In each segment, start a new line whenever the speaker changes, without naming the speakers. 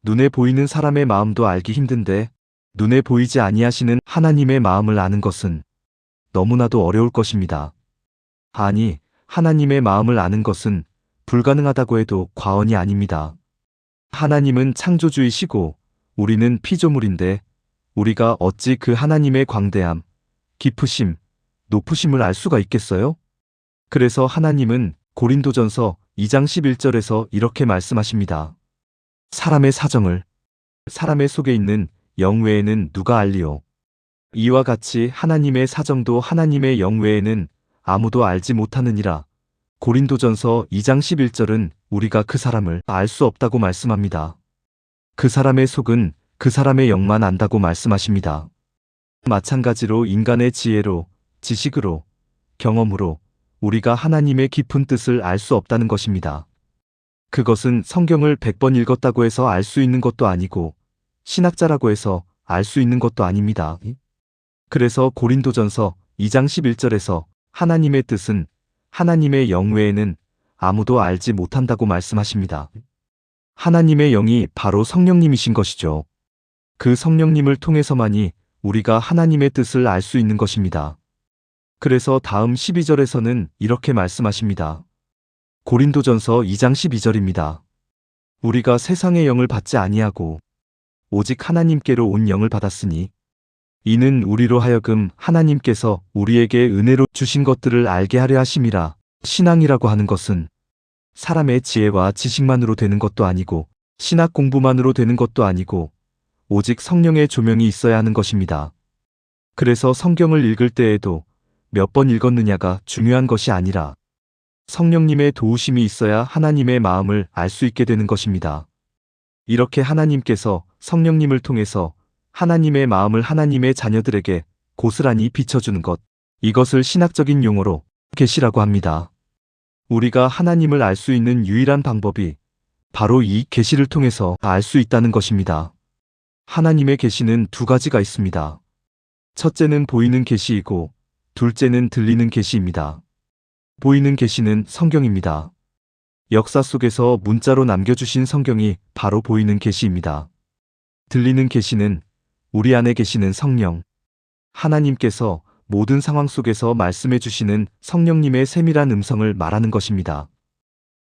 눈에 보이는 사람의 마음도 알기 힘든데 눈에 보이지 아니하시는 하나님의 마음을 아는 것은 너무나도 어려울 것입니다. 아니, 하나님의 마음을 아는 것은 불가능하다고 해도 과언이 아닙니다. 하나님은 창조주이시고 우리는 피조물인데 우리가 어찌 그 하나님의 광대함, 깊으심, 높으심을 알 수가 있겠어요? 그래서 하나님은 고린도전서 2장 11절에서 이렇게 말씀하십니다. 사람의 사정을 사람의 속에 있는 영 외에는 누가 알리오? 이와 같이 하나님의 사정도 하나님의 영 외에는 아무도 알지 못하느니라. 고린도전서 2장 11절은 우리가 그 사람을 알 수 없다고 말씀합니다. 그 사람의 속은 그 사람의 영만 안다고 말씀하십니다. 마찬가지로 인간의 지혜로, 지식으로, 경험으로 우리가 하나님의 깊은 뜻을 알 수 없다는 것입니다. 그것은 성경을 100번 읽었다고 해서 알 수 있는 것도 아니고 신학자라고 해서 알 수 있는 것도 아닙니다. 그래서 고린도전서 2장 11절에서 하나님의 뜻은 하나님의 영 외에는 아무도 알지 못한다고 말씀하십니다. 하나님의 영이 바로 성령님이신 것이죠. 그 성령님을 통해서만이 우리가 하나님의 뜻을 알 수 있는 것입니다. 그래서 다음 12절에서는 이렇게 말씀하십니다. 고린도전서 2장 12절입니다. 우리가 세상의 영을 받지 아니하고 오직 하나님께로 온 영을 받았으니 이는 우리로 하여금 하나님께서 우리에게 은혜로 주신 것들을 알게 하려 하심이라. 신앙이라고 하는 것은 사람의 지혜와 지식만으로 되는 것도 아니고 신학 공부만으로 되는 것도 아니고 오직 성령의 조명이 있어야 하는 것입니다. 그래서 성경을 읽을 때에도 몇 번 읽었느냐가 중요한 것이 아니라 성령님의 도우심이 있어야 하나님의 마음을 알 수 있게 되는 것입니다. 이렇게 하나님께서 성령님을 통해서 하나님의 마음을 하나님의 자녀들에게 고스란히 비춰주는 것, 이것을 신학적인 용어로 계시라고 합니다. 우리가 하나님을 알 수 있는 유일한 방법이 바로 이 계시를 통해서 알 수 있다는 것입니다. 하나님의 계시는 두 가지가 있습니다. 첫째는 보이는 계시이고 둘째는 들리는 계시입니다. 보이는 계시는 성경입니다. 역사 속에서 문자로 남겨주신 성경이 바로 보이는 계시입니다. 들리는 계시는 우리 안에 계시는 성령, 하나님께서 모든 상황 속에서 말씀해 주시는 성령님의 세밀한 음성을 말하는 것입니다.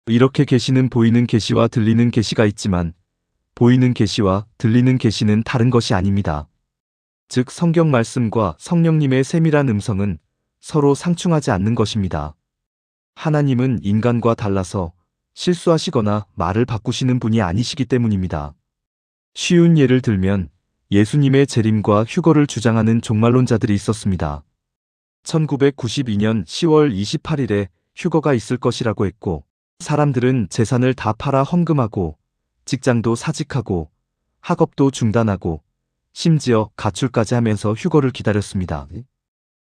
이렇게 계시는 보이는 계시와 들리는 계시가 있지만 보이는 계시와 들리는 계시는 다른 것이 아닙니다. 즉 성경 말씀과 성령님의 세밀한 음성은 서로 상충하지 않는 것입니다. 하나님은 인간과 달라서 실수하시거나 말을 바꾸시는 분이 아니시기 때문입니다. 쉬운 예를 들면 예수님의 재림과 휴거를 주장하는 종말론자들이 있었습니다. 1992년 10월 28일에 휴거가 있을 것이라고 했고 사람들은 재산을 다 팔아 헌금하고 직장도 사직하고 학업도 중단하고 심지어 가출까지 하면서 휴거를 기다렸습니다.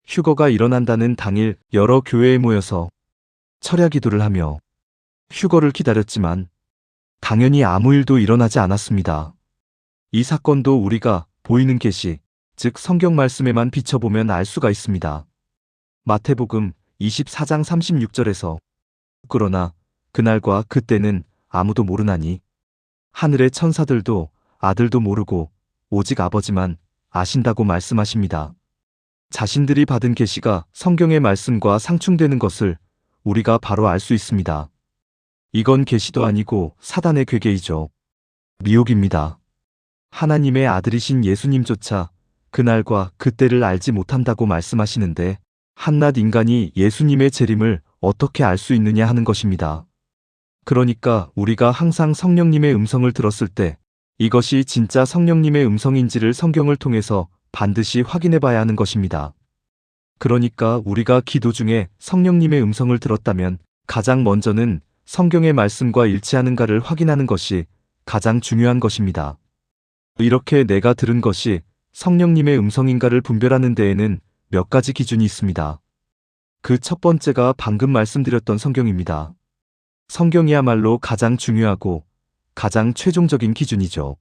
휴거가 일어난다는 당일 여러 교회에 모여서 철야 기도를 하며 휴거를 기다렸지만 당연히 아무 일도 일어나지 않았습니다. 이 사건도 우리가 보이는 계시, 즉 성경 말씀에만 비춰보면 알 수가 있습니다. 마태복음 24장 36절에서 그러나 그날과 그때는 아무도 모르나니 하늘의 천사들도 아들도 모르고 오직 아버지만 아신다고 말씀하십니다. 자신들이 받은 계시가 성경의 말씀과 상충되는 것을 우리가 바로 알 수 있습니다. 이건 계시도 아니고 사단의 괴계이죠. 미혹입니다. 하나님의 아들이신 예수님조차 그날과 그때를 알지 못한다고 말씀하시는데 한낱 인간이 예수님의 재림을 어떻게 알 수 있느냐 하는 것입니다. 그러니까 우리가 항상 성령님의 음성을 들었을 때 이것이 진짜 성령님의 음성인지를 성경을 통해서 반드시 확인해 봐야 하는 것입니다. 그러니까 우리가 기도 중에 성령님의 음성을 들었다면 가장 먼저는 성경의 말씀과 일치하는가를 확인하는 것이 가장 중요한 것입니다. 이렇게 내가 들은 것이 성령님의 음성인가를 분별하는 데에는 몇 가지 기준이 있습니다. 그 첫 번째가 방금 말씀드렸던 성경입니다. 성경이야말로 가장 중요하고 가장 최종적인 기준이죠.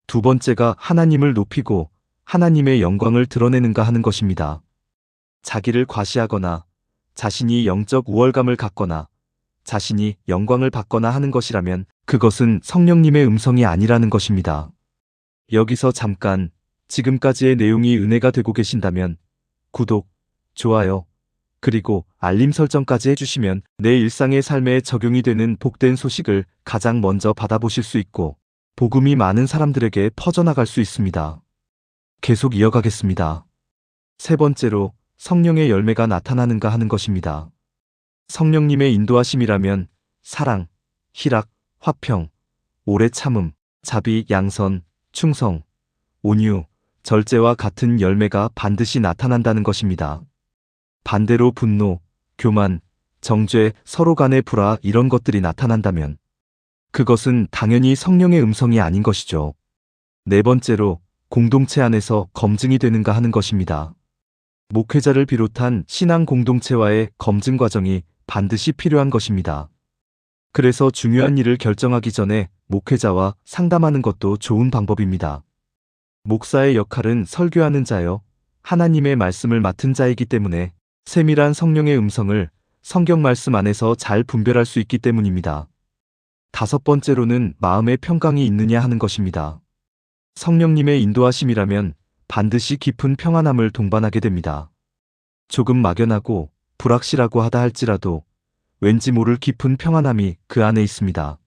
두 번째가 하나님을 높이고 하나님의 영광을 드러내는가 하는 것입니다. 자기를 과시하거나 자신이 영적 우월감을 갖거나 자신이 영광을 받거나 하는 것이라면 그것은 성령님의 음성이 아니라는 것입니다. 여기서 잠깐 지금까지의 내용이 은혜가 되고 계신다면 구독, 좋아요, 그리고 알림 설정까지 해주시면 내 일상의 삶에 적용이 되는 복된 소식을 가장 먼저 받아보실 수 있고 복음이 많은 사람들에게 퍼져나갈 수 있습니다. 계속 이어가겠습니다. 세 번째로 성령의 열매가 나타나는가 하는 것입니다. 성령님의 인도하심이라면 사랑, 희락, 화평, 오래 참음, 자비, 양선, 충성, 온유, 절제와 같은 열매가 반드시 나타난다는 것입니다. 반대로 분노, 교만, 정죄, 서로 간의 불화 이런 것들이 나타난다면 그것은 당연히 성령의 음성이 아닌 것이죠. 네 번째로 공동체 안에서 검증이 되는가 하는 것입니다. 목회자를 비롯한 신앙 공동체와의 검증 과정이 반드시 필요한 것입니다. 그래서 중요한 일을 결정하기 전에 목회자와 상담하는 것도 좋은 방법입니다. 목사의 역할은 설교하는 자여 하나님의 말씀을 맡은 자이기 때문에 세밀한 성령의 음성을 성경 말씀 안에서 잘 분별할 수 있기 때문입니다. 다섯 번째로는 마음의 평강이 있느냐 하는 것입니다. 성령님의 인도하심이라면 반드시 깊은 평안함을 동반하게 됩니다. 조금 막연하고 불확실하고 하다 할지라도 왠지 모를 깊은 평안함이 그 안에 있습니다.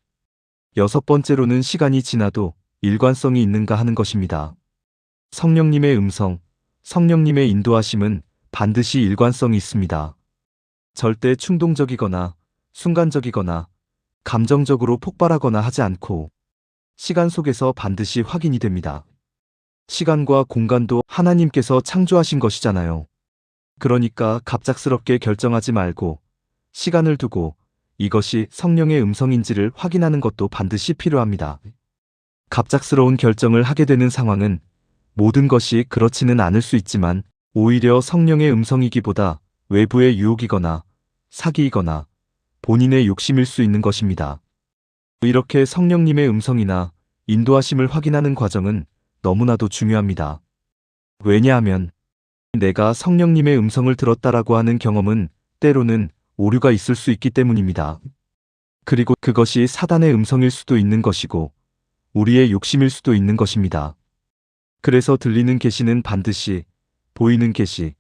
여섯 번째로는 시간이 지나도 일관성이 있는가 하는 것입니다. 성령님의 음성, 성령님의 인도하심은 반드시 일관성이 있습니다. 절대 충동적이거나 순간적이거나 감정적으로 폭발하거나 하지 않고 시간 속에서 반드시 확인이 됩니다. 시간과 공간도 하나님께서 창조하신 것이잖아요. 그러니까 갑작스럽게 결정하지 말고 시간을 두고 이것이 성령의 음성인지를 확인하는 것도 반드시 필요합니다. 갑작스러운 결정을 하게 되는 상황은 모든 것이 그렇지는 않을 수 있지만 오히려 성령의 음성이기보다 외부의 유혹이거나 사기이거나 본인의 욕심일 수 있는 것입니다. 이렇게 성령님의 음성이나 인도하심을 확인하는 과정은 너무나도 중요합니다. 왜냐하면 내가 성령님의 음성을 들었다라고 하는 경험은 때로는 오류가 있을 수 있기 때문입니다. 그리고 그것이 사단의 음성일 수도 있는 것이고 우리의 욕심일 수도 있는 것입니다. 그래서 들리는 계시는 반드시 보이는 계시,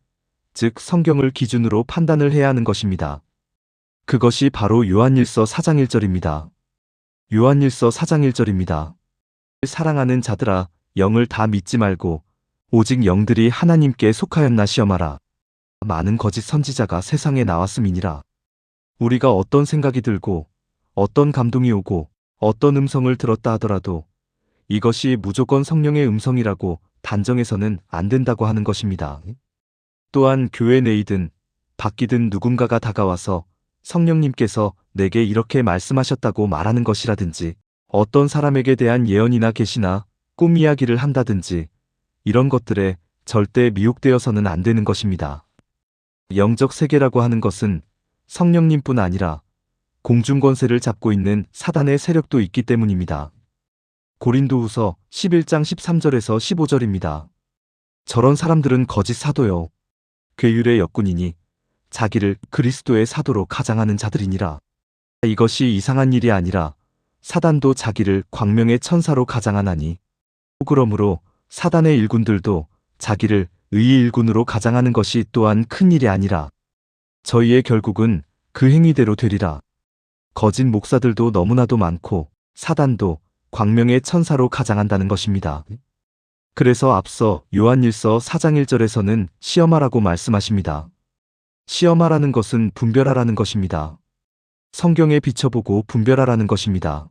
즉 성경을 기준으로 판단을 해야 하는 것입니다. 그것이 바로 요한일서 4장 1절입니다. 요한일서 4장 1절입니다. 사랑하는 자들아 영을 다 믿지 말고 오직 영들이 하나님께 속하였나 시험하라. 많은 거짓 선지자가 세상에 나왔음이니라. 우리가 어떤 생각이 들고 어떤 감동이 오고 어떤 음성을 들었다 하더라도 이것이 무조건 성령의 음성이라고 단정해서는 안 된다고 하는 것입니다. 또한 교회 내이든 밖이든 누군가가 다가와서 성령님께서 내게 이렇게 말씀하셨다고 말하는 것이라든지 어떤 사람에게 대한 예언이나 계시나 꿈 이야기를 한다든지 이런 것들에 절대 미혹되어서는 안 되는 것입니다. 영적 세계라고 하는 것은 성령님뿐 아니라 공중권세를 잡고 있는 사단의 세력도 있기 때문입니다. 고린도후서 11장 13절에서 15절입니다. 저런 사람들은 거짓 사도요 괴율의 역군이니 자기를 그리스도의 사도로 가장하는 자들이니라. 이것이 이상한 일이 아니라 사단도 자기를 광명의 천사로 가장하나니 그러므로 사단의 일군들도 자기를 의의 일군으로 가장하는 것이 또한 큰 일이 아니라 저희의 결국은 그 행위대로 되리라. 거짓 목사들도 너무나도 많고 사단도 광명의 천사로 가장한다는 것입니다. 그래서 앞서 요한일서 4장 1절에서는 시험하라고 말씀하십니다. 시험하라는 것은 분별하라는 것입니다. 성경에 비춰보고 분별하라는 것입니다.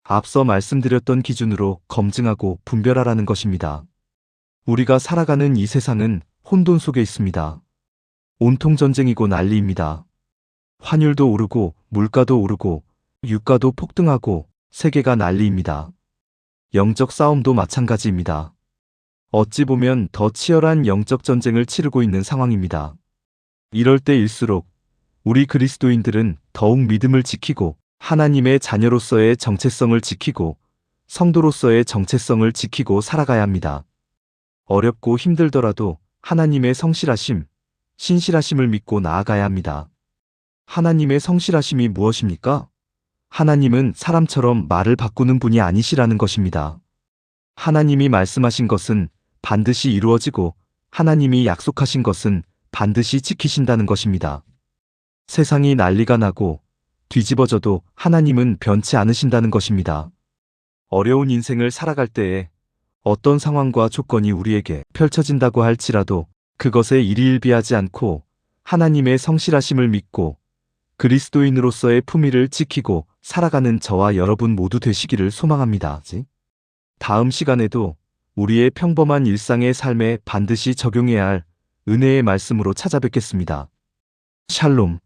앞서 말씀드렸던 기준으로 검증하고 분별하라는 것입니다. 우리가 살아가는 이 세상은 혼돈 속에 있습니다. 온통 전쟁이고 난리입니다. 환율도 오르고 물가도 오르고 유가도 폭등하고 세계가 난리입니다. 영적 싸움도 마찬가지입니다. 어찌 보면 더 치열한 영적 전쟁을 치르고 있는 상황입니다. 이럴 때일수록 우리 그리스도인들은 더욱 믿음을 지키고 하나님의 자녀로서의 정체성을 지키고 성도로서의 정체성을 지키고 살아가야 합니다. 어렵고 힘들더라도 하나님의 성실하심, 신실하심을 믿고 나아가야 합니다. 하나님의 성실하심이 무엇입니까? 하나님은 사람처럼 말을 바꾸는 분이 아니시라는 것입니다. 하나님이 말씀하신 것은 반드시 이루어지고 하나님이 약속하신 것은 반드시 지키신다는 것입니다. 세상이 난리가 나고 뒤집어져도 하나님은 변치 않으신다는 것입니다. 어려운 인생을 살아갈 때에 어떤 상황과 조건이 우리에게 펼쳐진다고 할지라도 그것에 일희일비하지 않고 하나님의 성실하심을 믿고 그리스도인으로서의 품위를 지키고 살아가는 저와 여러분 모두 되시기를 소망합니다. 다음 시간에도 우리의 평범한 일상의 삶에 반드시 적용해야 할 은혜의 말씀으로 찾아뵙겠습니다. 샬롬.